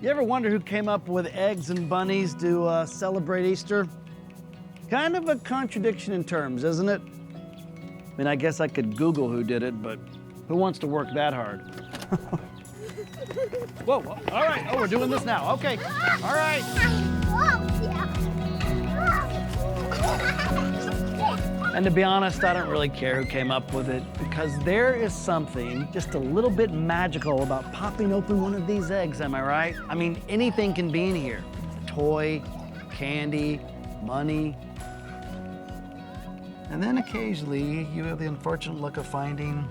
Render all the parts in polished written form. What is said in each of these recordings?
You ever wonder who came up with eggs and bunnies to celebrate Easter? Kind of a contradiction in terms, isn't it? I mean, I guess I could Google who did it, but who wants to work that hard? Whoa, all right. Oh, we're doing this now. Okay, all right. And to be honest, I don't really care who came up with it, because there is something just a little bit magical about popping open one of these eggs, am I right? I mean, anything can be in here. A toy, candy, money. And then occasionally, you have the unfortunate luck of finding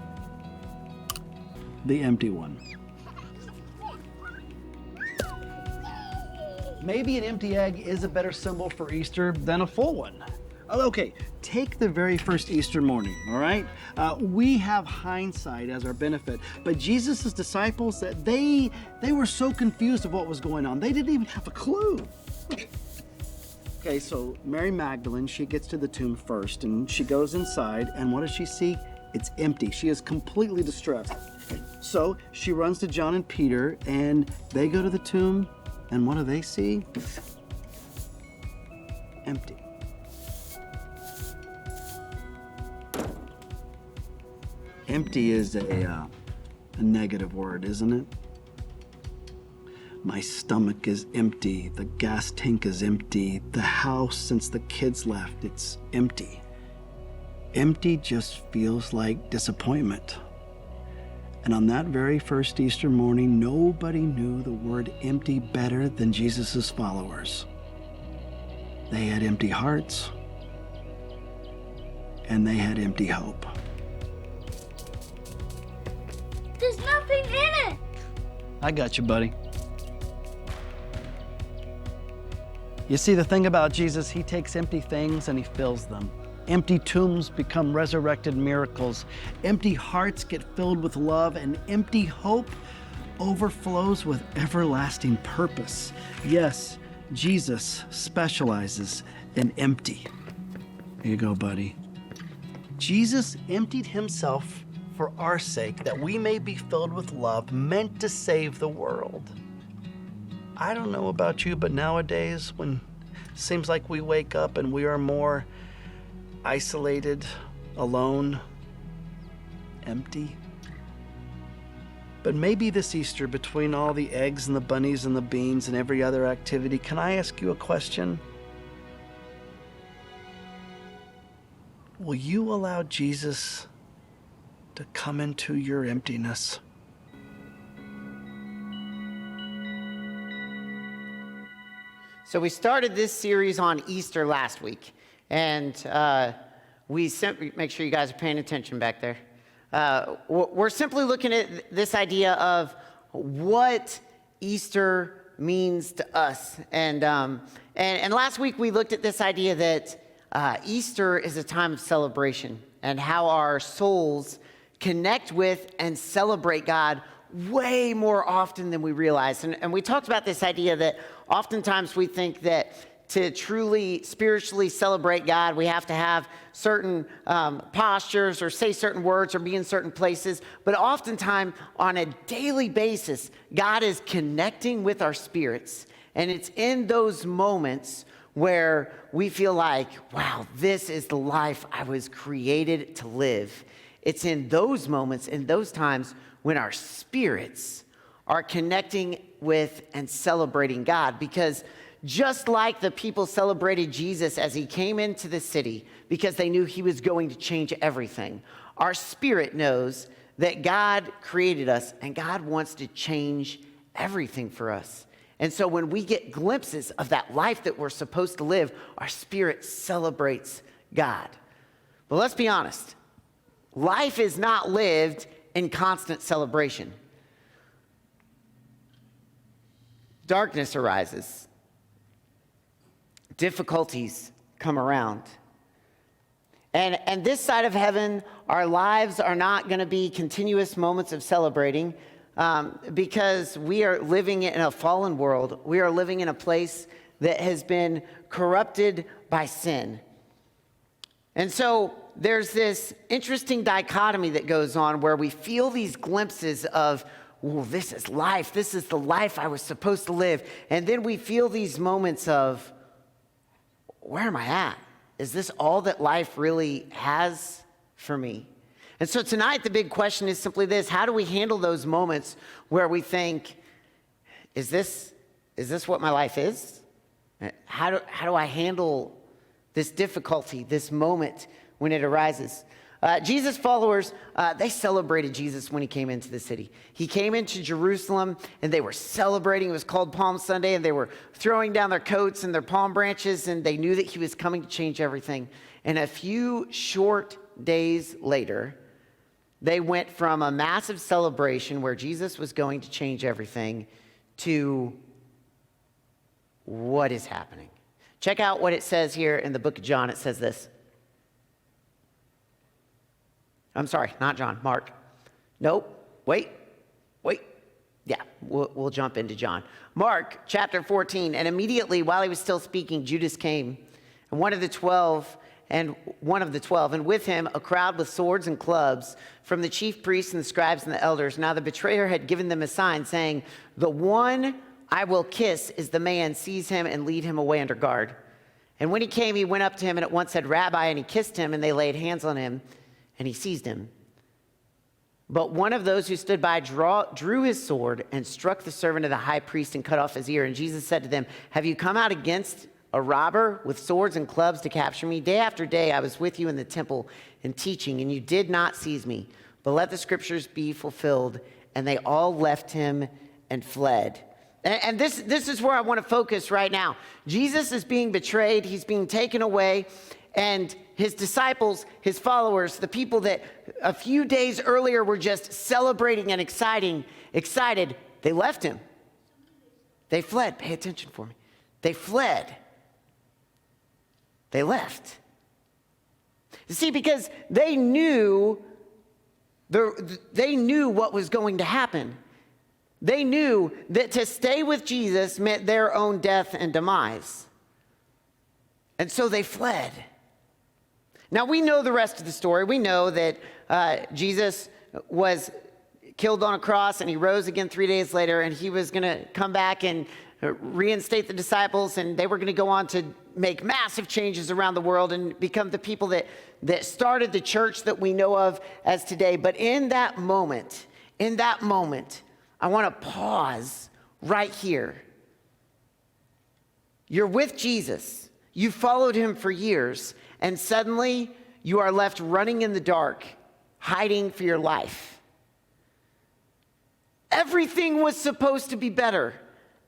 the empty one. Maybe an empty egg is a better symbol for Easter than a full one. Oh, okay, take the very first Easter morning, all right? We have hindsight as our benefit, but Jesus' disciples, they were so confused of what was going on. They didn't even have a clue. Okay, so Mary Magdalene, she gets to the tomb first, and she goes inside, and what does she see? It's empty. She is completely distressed. So she runs to John and Peter, and they go to the tomb, and what do they see? Empty. Empty is a negative word, isn't it? My stomach is empty. The gas tank is empty. The house, since the kids left, it's empty. Empty just feels like disappointment. And on that very first Easter morning, nobody knew the word empty better than Jesus' followers. They had empty hearts, and they had empty hope. There's nothing in it! I got you, buddy. You see, the thing about Jesus, he takes empty things and he fills them. Empty tombs become resurrected miracles. Empty hearts get filled with love, and empty hope overflows with everlasting purpose. Yes, Jesus specializes in empty. Here you go, buddy. Jesus emptied himself for our sake, that we may be filled with love, meant to save the world. I don't know about you, but nowadays, when it seems like we wake up and we are more isolated, alone, empty. But maybe this Easter, between all the eggs and the bunnies and the beans and every other activity, can I ask you a question? Will you allow Jesus to come into your emptiness? So we started this series on Easter last week, and make sure you guys are paying attention back there. We're simply looking at this idea of what Easter means to us, and last week we looked at this idea that Easter is a time of celebration, and how our souls connect with and celebrate God way more often than we realize. And we talked about this idea that oftentimes we think that to truly spiritually celebrate God, we have to have certain postures or say certain words or be in certain places. But oftentimes, on a daily basis, God is connecting with our spirits. And it's in those moments where we feel like, wow, this is the life I was created to live. It's in those moments, in those times, when our spirits are connecting with and celebrating God. Because just like the people celebrated Jesus as he came into the city because they knew he was going to change everything, our spirit knows that God created us and God wants to change everything for us. And so when we get glimpses of that life that we're supposed to live, our spirit celebrates God. But let's be honest, life is not lived in constant celebration. Darkness arises. Difficulties come around. And this side of heaven, our lives are not going to be continuous moments of celebrating because we are living in a fallen world. We are living in a place that has been corrupted by sin. And so there's this interesting dichotomy that goes on where we feel these glimpses of well, this is life. This is the life I was supposed to live. And then we feel these moments of, where am I at? Is this all that life really has for me? And so tonight, the big question is simply this: how do we handle those moments where we think, is this what my life is? How do I handle this difficulty, this moment when it arises? Jesus' followers, they celebrated Jesus when he came into the city. He came into Jerusalem and they were celebrating. It was called Palm Sunday, and they were throwing down their coats and their palm branches, and they knew that he was coming to change everything. And a few short days later, they went from a massive celebration where Jesus was going to change everything to what is happening. Check out what it says here in the book of John. It says this. I'm sorry, not John, Mark. Nope, wait. Yeah, we'll jump into John. Mark chapter 14, and immediately while he was still speaking, Judas came, and one of the 12, and with him a crowd with swords and clubs from the chief priests and the scribes and the elders. Now the betrayer had given them a sign, saying, "The one I will kiss is the man. Seize him and lead him away under guard." And when he came, he went up to him and at once said, "Rabbi," and he kissed him, and they laid hands on him, and he seized him. But one of those who stood by drew his sword and struck the servant of the high priest and cut off his ear. And Jesus said to them, "Have you come out against a robber with swords and clubs to capture me? Day after day I was with you in the temple and teaching, and you did not seize me. But let the scriptures be fulfilled." And they all left him and fled. And this is where I want to focus right now. Jesus is being betrayed. He's being taken away. And his disciples, his followers, the people that a few days earlier were just celebrating and excited, they left him. They fled. Pay attention for me. They fled. They left. You see, because they knew what was going to happen. They knew that to stay with Jesus meant their own death and demise. And so they fled. Now, we know the rest of the story. We know that Jesus was killed on a cross and he rose again 3 days later, and he was going to come back and reinstate the disciples, and they were going to go on to make massive changes around the world and become the people that started the church that we know of as today. But in that moment, I want to pause right here. You're with Jesus. You followed him for years, and suddenly you are left running in the dark, hiding for your life. Everything was supposed to be better.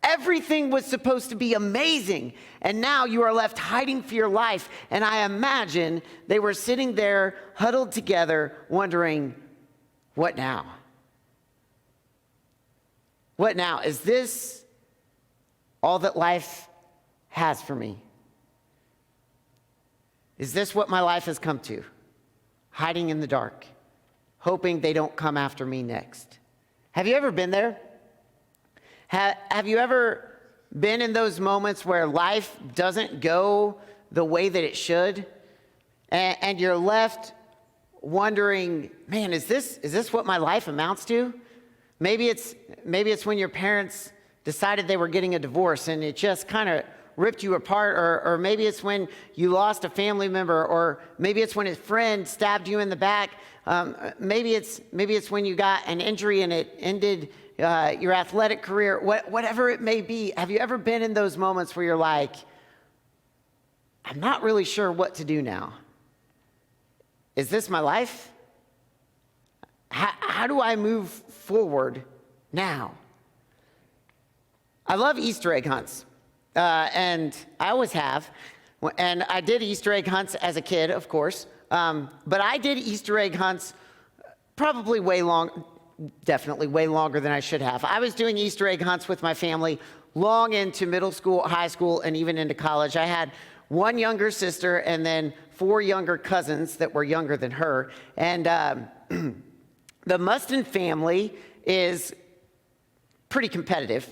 Everything was supposed to be amazing, and now you are left hiding for your life. And I imagine they were sitting there huddled together wondering, what now? What now? Is this all that life has for me? Is this what my life has come to? Hiding in the dark, hoping they don't come after me next. Have you ever been there? Have you ever been in those moments where life doesn't go the way that it should? And you're left wondering, man, is this what my life amounts to? Maybe it's when your parents decided they were getting a divorce and it just kind of ripped you apart, or maybe it's when you lost a family member, or maybe it's when a friend stabbed you in the back. Maybe it's when you got an injury and it ended your athletic career. Whatever it may be, have you ever been in those moments where you're like, I'm not really sure what to do now? Is this my life? How do I move forward now? I love Easter egg hunts. And I always have. And I did Easter egg hunts as a kid, of course. But I did Easter egg hunts probably definitely way longer than I should have. I was doing Easter egg hunts with my family long into middle school, high school, and even into college. I had one younger sister and then 4 younger cousins that were younger than her. And the Muston family is pretty competitive,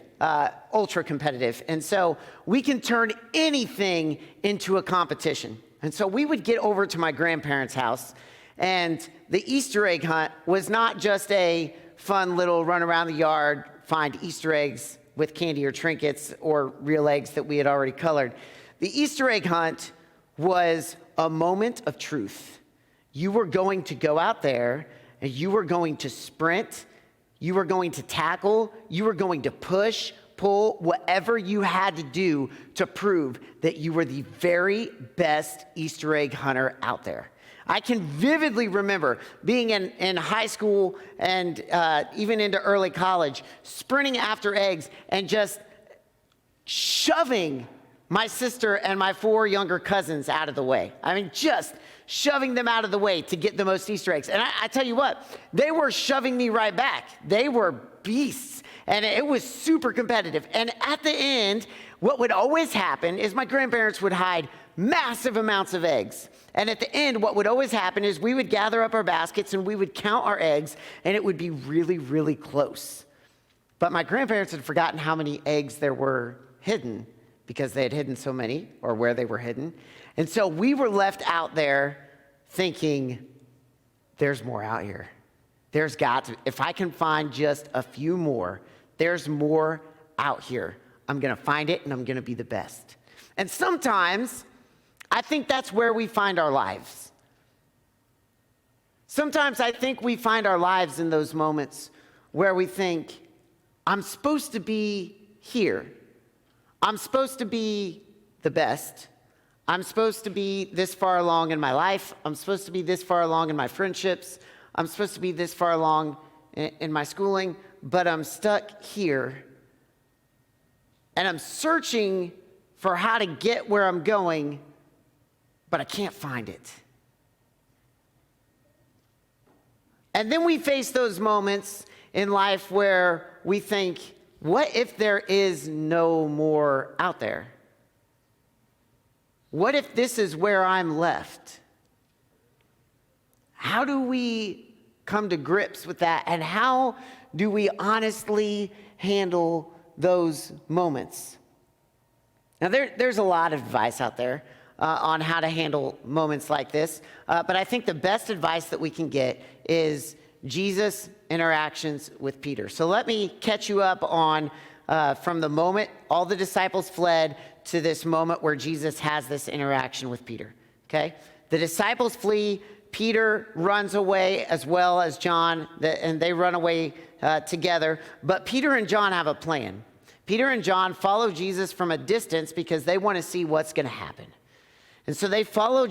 ultra competitive. And so we can turn anything into a competition. And so we would get over to my grandparents' house, and the Easter egg hunt was not just a fun little run around the yard, find Easter eggs with candy or trinkets or real eggs that we had already colored. The Easter egg hunt was a moment of truth. You were going to go out there and you were going to sprint, you were going to tackle, you were going to push, pull, whatever you had to do to prove that you were the very best Easter egg hunter out there. I can vividly remember being in high school and even into early college, sprinting after eggs and just shoving my sister and my 4 younger cousins out of the way. I mean, just shoving them out of the way to get the most Easter eggs. And I tell you what, they were shoving me right back. They were beasts, and it was super competitive. And at the end, what would always happen is my grandparents would hide massive amounts of eggs. And at the end, what would always happen is we would gather up our baskets and we would count our eggs, and it would be really, really close. But my grandparents had forgotten how many eggs there were hidden because they had hidden so many, or where they were hidden. And so we were left out there thinking, there's more out here. There's got to, if I can find just a few more, there's more out here. I'm going to find it and I'm going to be the best. And sometimes I think that's where we find our lives. Sometimes I think we find our lives in those moments where we think, I'm supposed to be here. I'm supposed to be the best. I'm supposed to be this far along in my life. I'm supposed to be this far along in my friendships. I'm supposed to be this far along in my schooling, but I'm stuck here. And I'm searching for how to get where I'm going, but I can't find it. And then we face those moments in life where we think, what if there is no more out there? What if this is where I'm left? How do we come to grips with that? And how do we honestly handle those moments? Now, there's a lot of advice out there on how to handle moments like this. But I think the best advice that we can get is Jesus' interactions with Peter. So let me catch you up on from the moment all the disciples fled to this moment where Jesus has this interaction with Peter, okay? The disciples flee, Peter runs away as well as John, and they run away together. But Peter and John have a plan. Peter and John follow Jesus from a distance because they want to see what's going to happen. And so they follow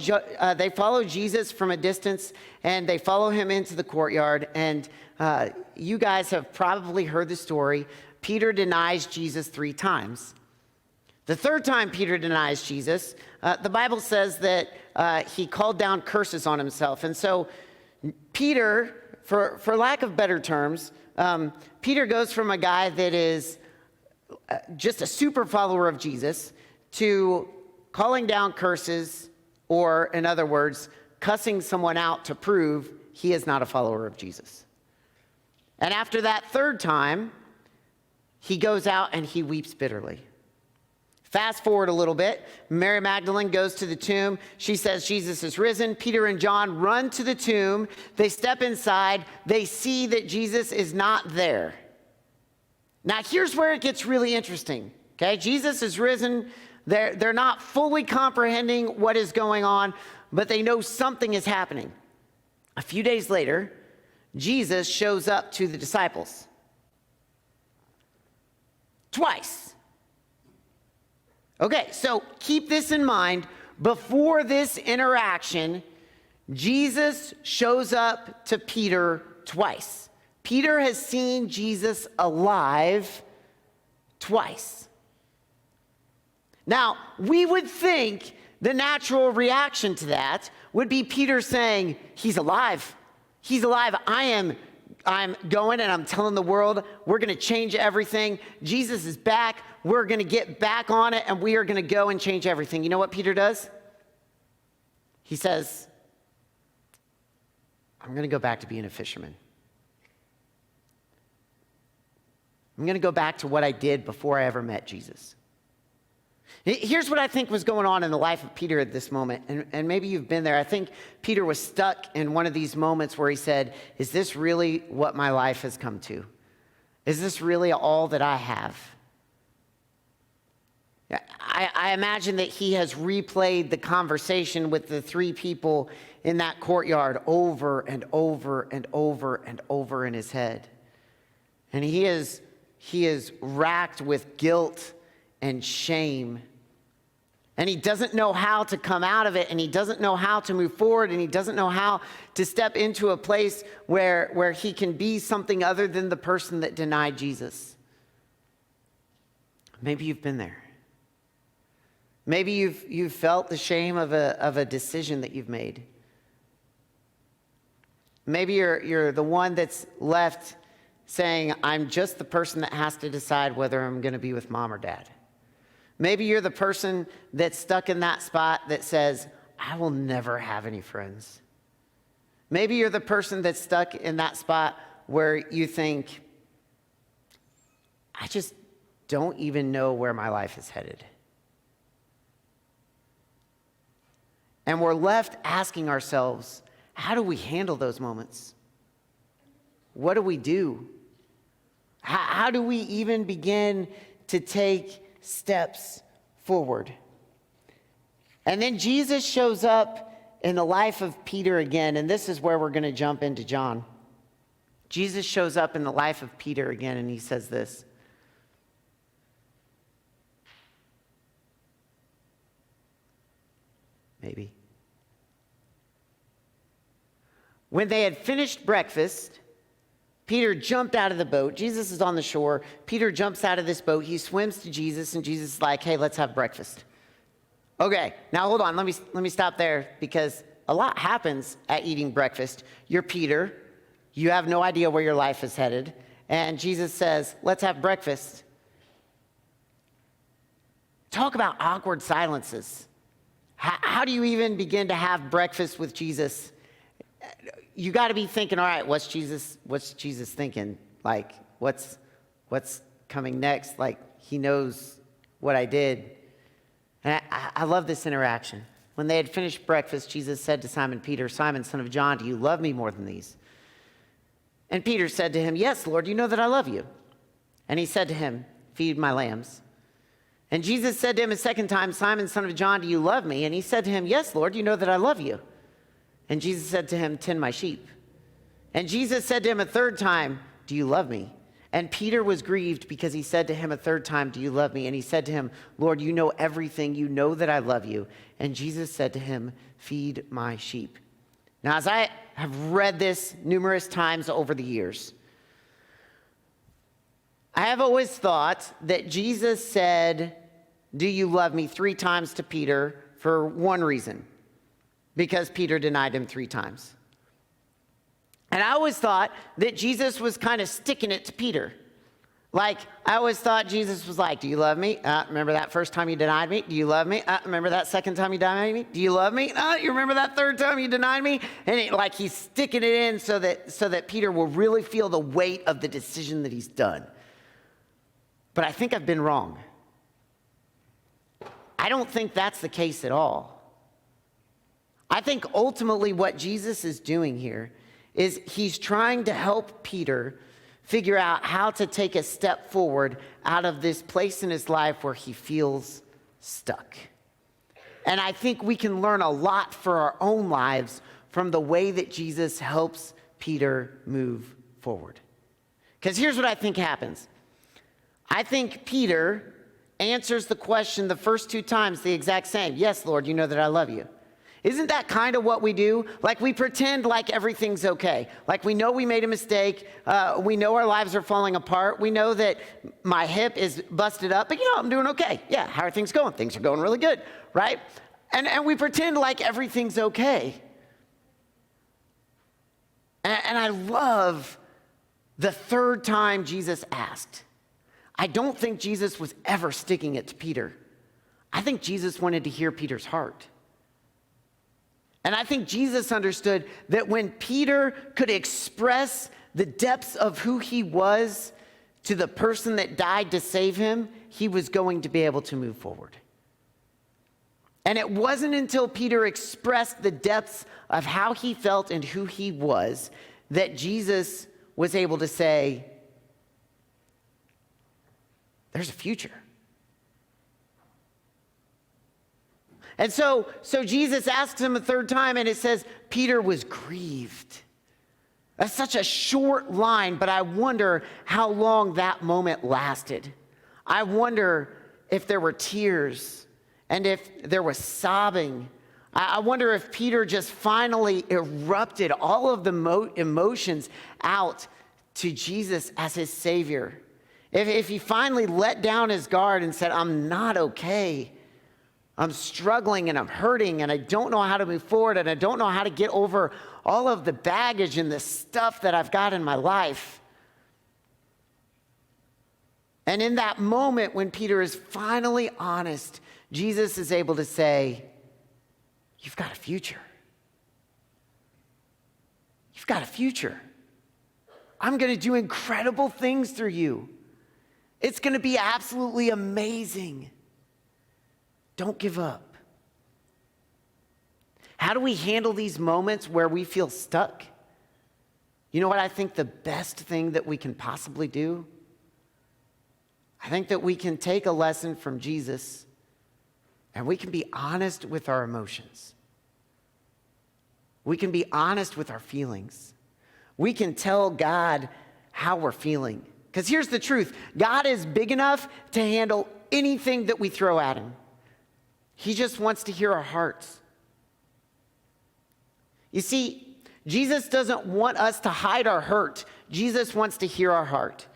Jesus from a distance, and they follow him into the courtyard. And you guys have probably heard the story. Peter denies Jesus 3 times. The third time Peter denies Jesus, the Bible says that he called down curses on himself. And so Peter, for lack of better terms, Peter goes from a guy that is just a super follower of Jesus to calling down curses, or in other words, cussing someone out to prove he is not a follower of Jesus. And after that third time, he goes out and he weeps bitterly. Fast forward a little bit. Mary Magdalene goes to the tomb. She says Jesus is risen. Peter and John run to the tomb. They step inside. They see that Jesus is not there. Now, here's where it gets really interesting. Okay, Jesus is risen. They're not fully comprehending what is going on, but they know something is happening. A few days later, Jesus shows up to the disciples. Twice. Okay, so keep this in mind. Before this interaction, Jesus shows up to Peter twice. Peter has seen Jesus alive twice. Now, we would think the natural reaction to that would be Peter saying, he's alive. He's alive. I'm going and I'm telling the world, we're going to change everything. Jesus is back. We're going to get back on it, and we are going to go and change everything. You know what Peter does? He says, I'm going to go back to being a fisherman. I'm going to go back to what I did before I ever met Jesus. Here's what I think was going on in the life of Peter at this moment, and maybe you've been there. I think Peter was stuck in one of these moments where he said, is this really what my life has come to? Is this really all that I have? I imagine that he has replayed the conversation with the three people in that courtyard over and over and over and over in his head. And he is racked with guilt and shame. And he doesn't know how to come out of it, and he doesn't know how to move forward, and he doesn't know how to step into a place where he can be something other than the person that denied Jesus. Maybe you've been there. Maybe you've felt the shame of a decision that you've made. Maybe you're the one that's left saying, I'm just the person that has to decide whether I'm going to be with mom or dad. Maybe you're the person that's stuck in that spot that says, I will never have any friends. Maybe you're the person that's stuck in that spot where you think, I just don't even know where my life is headed. And we're left asking ourselves, how do we handle those moments? What do we do? How do we even begin to take steps forward? And then Jesus shows up in the life of Peter again, and this is where we're going to jump into John. Jesus shows up in the life of Peter again, and he says this. Maybe. When they had finished breakfast, Peter jumped out of the boat. Jesus is on the shore. Peter jumps out of this boat. He swims to Jesus, and Jesus is like, hey, let's have breakfast. Okay, now hold on. Let me stop there, because a lot happens at eating breakfast. You're Peter. You have no idea where your life is headed. And Jesus says, let's have breakfast. Talk about awkward silences. How do you even begin to have breakfast with Jesus? You got to be thinking, all right, what's Jesus thinking? Like, what's coming next? Like, he knows what I did. And I love this interaction. When they had finished breakfast, Jesus said to Simon Peter, Simon, son of John, do you love me more than these? And Peter said to him, yes, Lord, you know that I love you. And he said to him, feed my lambs. And Jesus said to him a second time, Simon, son of John, do you love me? And he said to him, yes, Lord, you know that I love you. And Jesus said to him, tend my sheep. And Jesus said to him a third time, do you love me? And Peter was grieved because he said to him a third time, do you love me? And he said to him, Lord, you know everything. You know that I love you. And Jesus said to him, feed my sheep. Now, as I have read this numerous times over the years, I have always thought that Jesus said, do you love me 3 times to Peter for one reason. Because Peter denied him 3 times. And I always thought that Jesus was kind of sticking it to Peter. Like, I always thought Jesus was like, do you love me? Remember that first time you denied me? Do you love me? Remember that second time you denied me? Do you love me? You remember that third time you denied me? And like he's sticking it in so that Peter will really feel the weight of the decision that he's done. But I think I've been wrong. I don't think that's the case at all. I think ultimately what Jesus is doing here is he's trying to help Peter figure out how to take a step forward out of this place in his life where he feels stuck. And I think we can learn a lot for our own lives from the way that Jesus helps Peter move forward. Because here's what I think happens. I think Peter answers the question the first 2 times the exact same. Yes, Lord, you know that I love you. Isn't that kind of what we do? Like we pretend like everything's okay. Like we know we made a mistake. We know our lives are falling apart. We know that my hip is busted up, but I'm doing okay. Yeah, how are things going? Things are going really good, right? And we pretend like everything's okay. And I love the 3rd time Jesus asked. I don't think Jesus was ever sticking it to Peter. I think Jesus wanted to hear Peter's heart. And I think Jesus understood that when Peter could express the depths of who he was to the person that died to save him, he was going to be able to move forward. And it wasn't until Peter expressed the depths of how he felt and who he was that Jesus was able to say, there's a future. And so Jesus asks him a third time, and it says, Peter was grieved. That's such a short line, but I wonder how long that moment lasted. I wonder if there were tears and if there was sobbing. I wonder if Peter just finally erupted all of the emotions out to Jesus as his Savior. If he finally let down his guard and said, I'm not okay. I'm struggling and I'm hurting and I don't know how to move forward and I don't know how to get over all of the baggage and the stuff that I've got in my life. And in that moment when Peter is finally honest, Jesus is able to say, you've got a future. You've got a future. I'm going to do incredible things through you. It's going to be absolutely amazing. Don't give up. How do we handle these moments where we feel stuck? You know what I think the best thing that we can possibly do? I think that we can take a lesson from Jesus and we can be honest with our emotions. We can be honest with our feelings. We can tell God how we're feeling. Because here's the truth. God is big enough to handle anything that we throw at him. He just wants to hear our hearts. You see, Jesus doesn't want us to hide our hurt. Jesus wants to hear our heart.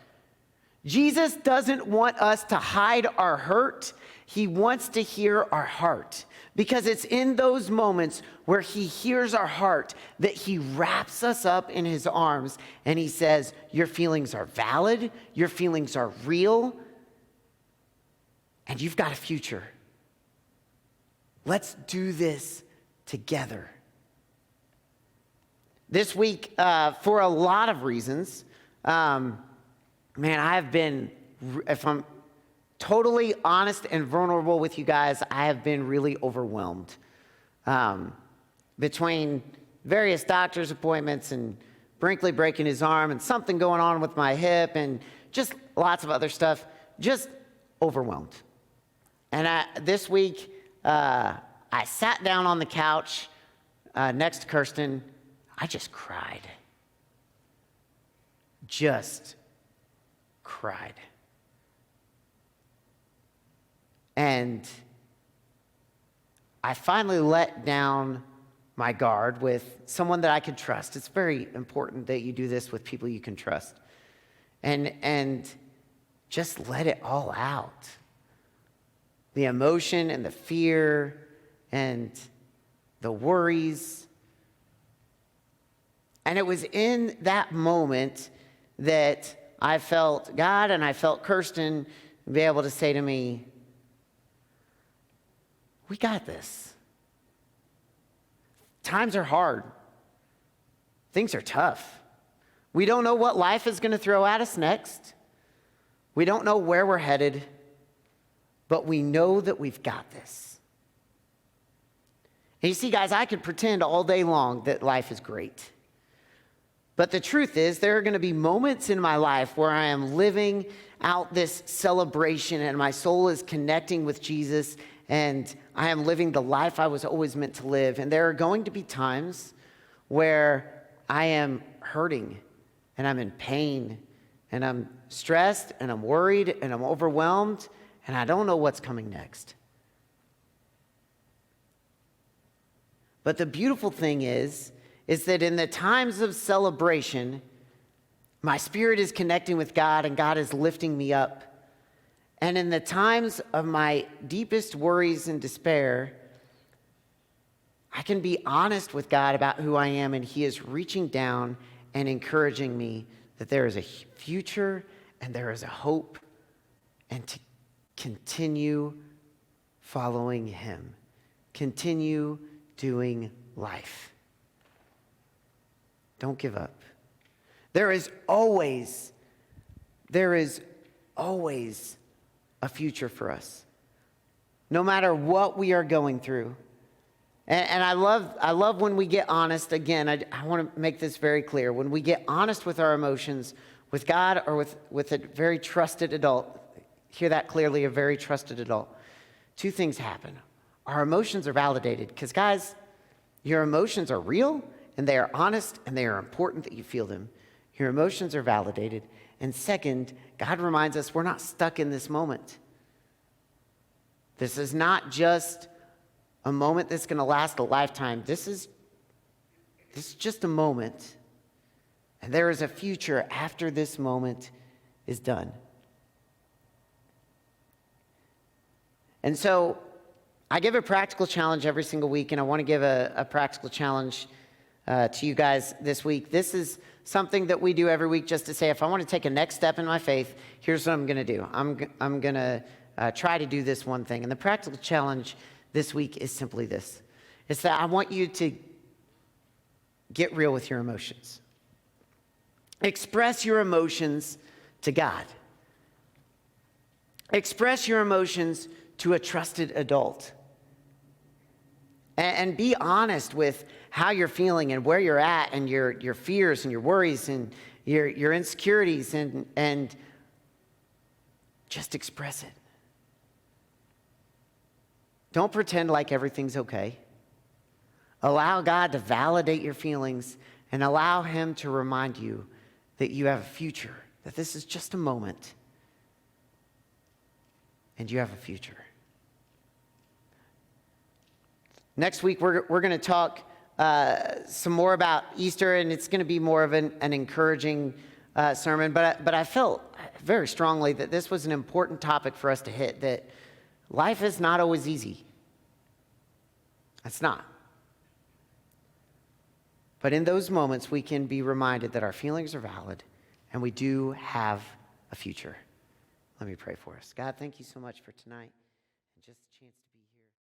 Jesus doesn't want us to hide our hurt. He wants to hear our heart. Because it's in those moments where he hears our heart that he wraps us up in his arms and he says, your feelings are valid, your feelings are real, and you've got a future. Let's do this together. This week, for a lot of reasons, man, I have been, if I'm totally honest and vulnerable with you guys, I have been really overwhelmed. Between various doctor's appointments and Brinkley breaking his arm and something going on with my hip and just lots of other stuff, just overwhelmed. And this week, I sat down on the couch next to Kirsten. I just cried. Just cried. And I finally let down my guard with someone that I could trust. It's very important that you do this with people you can trust. And just let it all out. The emotion and the fear and the worries. And it was in that moment that I felt God and I felt Kirsten be able to say to me, we got this. Times are hard. Things are tough. We don't know what life is going to throw at us next. We don't know where we're headed, but we know that we've got this. And you see, guys, I could pretend all day long that life is great. But the truth is, there are going to be moments in my life where I am living out this celebration and my soul is connecting with Jesus and I am living the life I was always meant to live. And there are going to be times where I am hurting and I'm in pain and I'm stressed and I'm worried and I'm overwhelmed and I don't know what's coming next. But the beautiful thing is that in the times of celebration, my spirit is connecting with God and God is lifting me up. And in the times of my deepest worries and despair, I can be honest with God about who I am, and He is reaching down and encouraging me that there is a future and there is a hope, and to continue following Him, continue doing life. Don't give up. There is always a future for us. no matter what we are going through. And I love when we get honest. Again, I want to make this very clear. When we get honest with our emotions, with God or with a very trusted adult, hear that clearly, a very trusted adult, two things happen. Our emotions are validated because, guys, your emotions are real and they are honest and they are important that you feel them. Your emotions are validated. And second, God reminds us we're not stuck in this moment. This is not just a moment that's going to last a lifetime. This is just a moment. And there is a future after this moment is done. And so I give a practical challenge every single week, and I want to give a practical challenge to you guys this week. This is something that we do every week just to say, if I want to take a next step in my faith, here's what I'm going to do. I'm going to try to do this one thing. And the practical challenge this week is simply this. It's that I want you to get real with your emotions. Express your emotions to God. Express your emotions to a trusted adult. And be honest with how you're feeling and where you're at and your fears and your worries and your insecurities and just express it. Don't pretend like everything's okay. Allow God to validate your feelings and allow Him to remind you that you have a future, that this is just a moment and you have a future. Next week, we're going to talk some more about Easter, and it's going to be more of an encouraging sermon. But I felt very strongly that this was an important topic for us to hit, that life is not always easy. It's not. But in those moments, we can be reminded that our feelings are valid and we do have a future. Let me pray for us. God, thank you so much for tonight and just a chance to